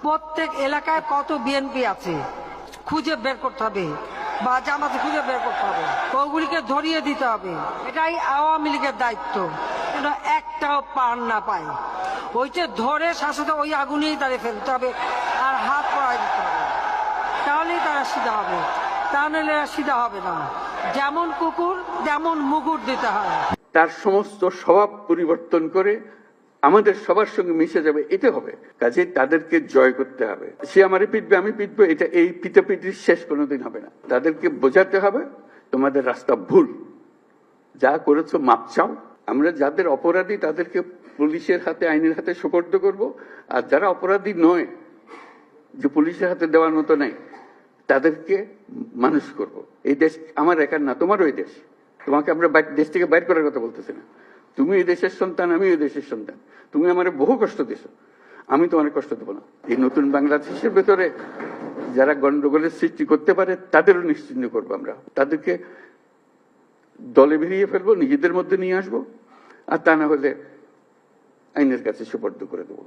প্রত্যেক এলাকায় কত বিএনপি আছে খুঁজে বের করতে হবে, বা জামাতে খুঁজে বের করতে হবে, ওগুলিকে ধরিয়ে দিতে হবে। এটাই আওয়ামী লীগের দায়িত্ব, যেন একটাও পার না পায়। ওইটা ধরে শাসতে ওই আগুনেই দাঁড়িয়ে ফেলতে হবে আর হাত পড়াই দিতে হবে, তাহলেই তারা সিধা হবে। তা নাহলে সিধা হবে না। যেমন কুকুর তেমন মুগুর দিতে হয়। তার সমস্ত স্বভাব পরিবর্তন করে আমাদের সবার সঙ্গে মিশে যাবে, এটা হবে। কাজে তাদেরকে জয় করতে হবে। সে আমারে পিটবে, আমি পিটবো, এটা এই পিটাপিটির শেষ কোনোদিন হবে না। তাদেরকে বোঝাতে হবে তোমাদের রাস্তা ভুল, যা করেছো মাপ চাও। আমরা যাদের অপরাধী তাদেরকে পুলিশের হাতে, আইনের হাতে সোপর্দ করব, আর যারা অপরাধী নয়, যে পুলিশের হাতে দেওয়ার মতো নাই, তাদেরকে মানুষ করব। এই দেশ আমার একার না, তোমারও এই দেশ। তোমাকে আমরা দেশ থেকে বাইর করার কথা বলতেছি না। তুমি এই দেশের সন্তান, আমি এই দেশের সন্তান। তুমি আমার বহু কষ্ট দিছো, আমি তোমার কষ্ট দেবো না। এই নতুন বাংলাদেশের ভেতরে যারা গন্ডগোলের সৃষ্টি করতে পারে তাদেরও নিশ্চিহ্ন করবো আমরা। তাদেরকে দলে বেরিয়ে ফেলবো, নিজেদের মধ্যে নিয়ে আসবো, আর তা না হলে আইনের কাছে সুপর্দ করে দেবো।